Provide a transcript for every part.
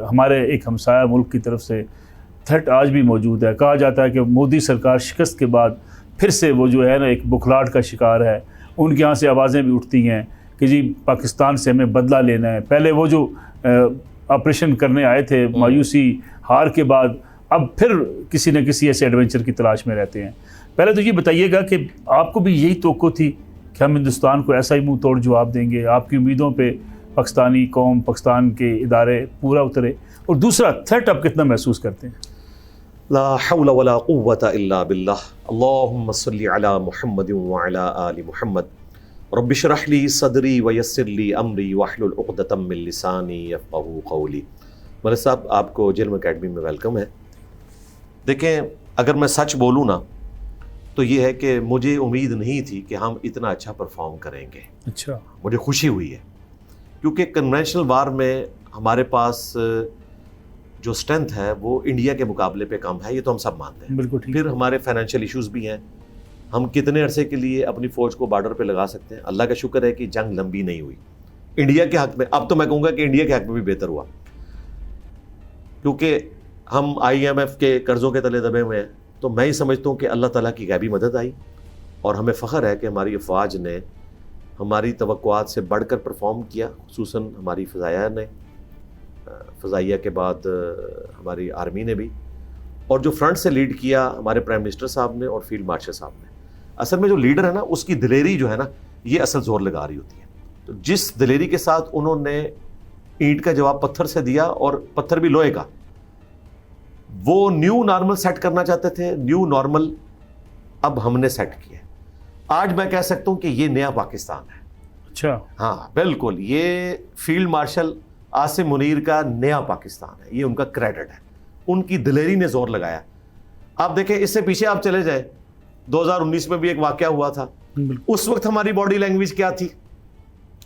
ہمارے ایک ہمسایہ ملک کی طرف سے تھریٹ آج بھی موجود ہے. کہا جاتا ہے کہ مودی سرکار شکست کے بعد پھر سے وہ جو ہے نا ایک بکھلاہٹ کا شکار ہے. ان کے یہاں سے آوازیں بھی اٹھتی ہیں کہ جی پاکستان سے ہمیں بدلہ لینا ہے. پہلے وہ جو آپریشن کرنے آئے تھے مایوسی ہار کے بعد اب پھر کسی نہ کسی ایسے ایڈونچر کی تلاش میں رہتے ہیں. پہلے تو یہ بتائیے گا کہ آپ کو بھی یہی توقع تھی کہ ہم ہندوستان کو ایسا ہی منہ توڑ جواب دیں گے؟ آپ کی امیدوں پہ پاکستانی قوم، پاکستان کے ادارے پورا اترے؟ اور دوسرا تھریٹ آپ کتنا محسوس کرتے ہیں؟ لا حول ولا قوة الا باللہ. اللہم صلی علی محمد وعلی آل محمد. رب اشرح لی صدری ویسر لی امری واحلل عقدۃ من لسانی یفقہوا قولی. ملک صاحب، آپ کو جرم اکیڈمی میں ویلکم ہے. دیکھیں، اگر میں سچ بولوں نا تو یہ ہے کہ مجھے امید نہیں تھی کہ ہم اتنا اچھا پرفارم کریں گے. اچھا، مجھے خوشی ہوئی ہے کیونکہ کنونشنل وار میں ہمارے پاس جو اسٹرینتھ ہے وہ انڈیا کے مقابلے پہ کم ہے، یہ تو ہم سب مانتے ہیں. بالکل ٹھیک. پھر ہمارے فائنینشیل ایشوز بھی ہیں. ہم کتنے عرصے کے لیے اپنی فوج کو بارڈر پہ لگا سکتے ہیں؟ اللہ کا شکر ہے کہ جنگ لمبی نہیں ہوئی انڈیا کے حق میں. اب تو میں کہوں گا کہ انڈیا کے حق میں بھی بہتر ہوا کیونکہ ہم IMF کے قرضوں کے تلے دبے ہوئے ہیں. تو میں ہی سمجھتا ہوں کہ اللہ تعالیٰ کی غیبی مدد آئی اور ہمیں فخر ہے کہ ہماری افواج نے ہماری توقعات سے بڑھ کر پرفارم کیا، خصوصاً ہماری فضائیہ نے، فضائیہ کے بعد ہماری آرمی نے بھی، اور جو فرنٹ سے لیڈ کیا ہمارے پرائم منسٹر صاحب نے اور فیلڈ مارشل صاحب نے. اصل میں جو لیڈر ہے نا، اس کی دلیری جو ہے نا، یہ اصل زور لگا رہی ہوتی ہے. تو جس دلیری کے ساتھ انہوں نے اینٹ کا جواب پتھر سے دیا، اور پتھر بھی لوہے کا، وہ نیو نارمل سیٹ کرنا چاہتے تھے. نیو نارمل اب ہم نے سیٹ کیا ہے. آج میں کہہ سکتا ہوں کہ یہ نیا پاکستان ہے. اچھا، ہاں بالکل، یہ فیلڈ مارشل عاصم منیر کا نیا پاکستان ہے. یہ ان کا کریڈٹ ہے، ان کی دلیری نے زور لگایا. آپ دیکھیں، اس سے پیچھے آپ چلے جائیں، 2019 میں بھی ایک واقعہ ہوا تھا. اس وقت ہماری باڈی لینگویج کیا تھی؟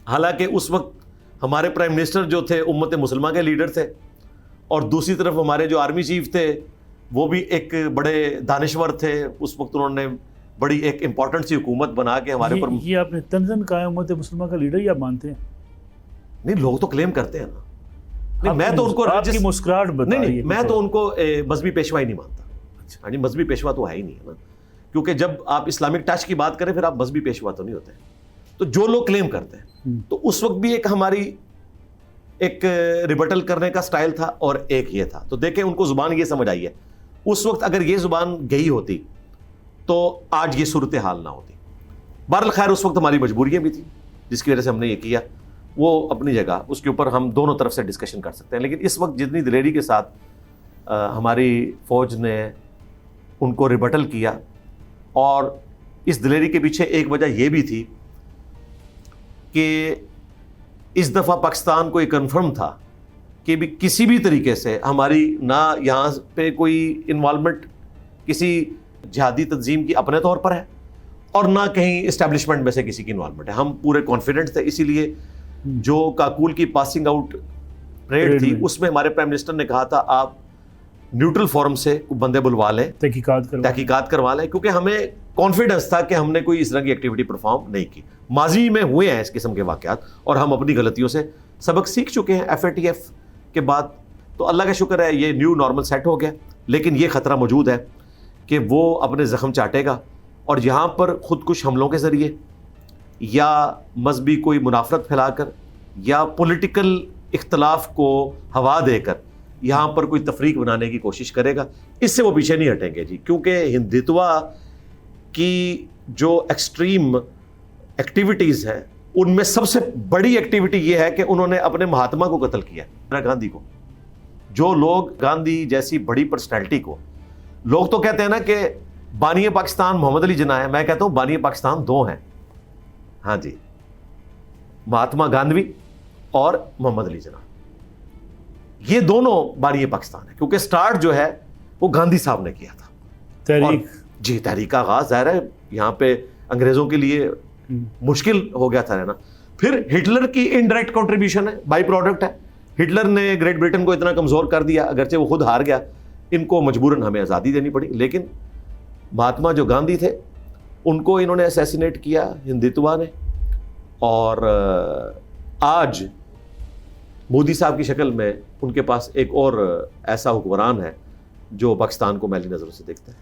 حالانکہ اس وقت ہمارے پرائم منسٹر جو تھے امت مسلمہ کے لیڈر تھے، اور دوسری طرف ہمارے جو آرمی چیف تھے وہ بھی ایک بڑے دانشور تھے. اس وقت انہوں نے بڑی ایک امپورٹنٹ سی حکومت بنا کے ہمارے اوپر. یہ آپ نے تنزن کہا ہے امت مسلمہ کا لیڈر، یہ آپ مانتے ہیں؟ نہیں، لوگ تو کلیم کرتے ہیں نا. نہیں، میں تو ان کو آپ کی مسکراہٹ بتا رہی ہے. میں تو ان کو مذہبی پیشوا ہی نہیں مانتا. ہاں جی، مذہبی پیشوا تو ہے ہی نہیں ہے نا، کیونکہ جب آپ اسلامک ٹچ کی بات کریں پھر آپ مذہبی پیشوا تو نہیں ہوتے. تو جو لوگ کلیم کرتے ہیں، تو اس وقت بھی ایک ہماری ایک ریبٹل کرنے کا سٹائل تھا اور ایک یہ تھا. تو دیکھیں، ان کو زبان یہ سمجھ آئی ہے. اس وقت اگر یہ زبان گئی ہوتی تو آج یہ صورتحال نہ ہوتی. بہرحال خیر، اس وقت ہماری مجبوریاں بھی تھیں جس کی وجہ سے ہم نے یہ کیا. وہ اپنی جگہ، اس کے اوپر ہم دونوں طرف سے ڈسکشن کر سکتے ہیں. لیکن اس وقت جتنی دلیری کے ساتھ ہماری فوج نے ان کو ریبٹل کیا، اور اس دلیری کے پیچھے ایک وجہ یہ بھی تھی کہ اس دفعہ پاکستان کو یہ کنفرم تھا کہ بھی کسی بھی طریقے سے ہماری نہ یہاں پہ کوئی انوالومنٹ کسی جہادی تنظیم کی اپنے طور پر ہے، اور نہ کہیں اسٹیبلشمنٹ میں سے کسی کی انوالومنٹ ہے. ہم پورے کانفیڈنٹ تھے. اسی لیے جو کاکول کی پاسنگ آؤٹ پریڈ تھی، اس میں ہمارے پرائم منسٹر نے کہا تھا آپ نیوٹرل فورم سے بندے بلوا لیں، تحقیقات کروا لیں، کیونکہ ہمیں کانفیڈنس تھا کہ ہم نے کوئی اس طرح کی ایکٹیویٹی پرفارم نہیں کی. ماضی میں ہوئے ہیں اس قسم کے واقعات، اور ہم اپنی غلطیوں سے سبق سیکھ چکے ہیں FATF کے بعد. تو اللہ کا شکر ہے یہ نیو نارمل سیٹ ہو گیا. لیکن یہ خطرہ موجود ہے کہ وہ اپنے زخم چاٹے گا، اور یہاں پر خودکش حملوں کے ذریعے یا مذہبی کوئی منافرت پھیلا کر یا پولیٹیکل اختلاف کو ہوا دے کر یہاں پر کوئی تفریق بنانے کی کوشش کرے گا. اس سے وہ پیچھے نہیں ہٹیں گے جی، کیونکہ ہندتوا کی جو ایکسٹریم ایکٹیویٹیز ہیں ان میں سب سے بڑی ایکٹیویٹی یہ ہے کہ انہوں نے اپنے مہاتما کو قتل کیا، گاندھی کو. جو لوگ گاندھی جیسی بڑی پرسنالٹی کو، لوگ تو کہتے ہیں نا کہ بانی پاکستان محمد علی جناح ہے، میں کہتا ہوں بانی پاکستان دو ہیں. ہاں جی، مہاتما گاندھی اور محمد علی جناح، یہ دونوں بانی پاکستان ہے. کیونکہ سٹارٹ جو ہے وہ گاندھی صاحب نے کیا تھا تحریک. جی، تحریک کا آغاز ظاہر ہے یہاں پہ انگریزوں کے لیے مشکل ہو گیا تھا رہنا. پھر ہٹلر کی انڈائریکٹ کنٹریبیوشن ہے، بائی پروڈکٹ ہے. ہٹلر نے گریٹ برٹن کو اتنا کمزور کر دیا، اگرچہ وہ خود ہار گیا، ان کو مجبوراً ہمیں آزادی دینی پڑی. لیکن مہاتما جو گاندھی تھے ان کو انہوں نے اسیسینیٹ کیا ہندتوا نے. اور آج مودی صاحب کی شکل میں ان کے پاس ایک اور ایسا حکمران ہے جو پاکستان کو میلی نظروں سے دیکھتا ہے.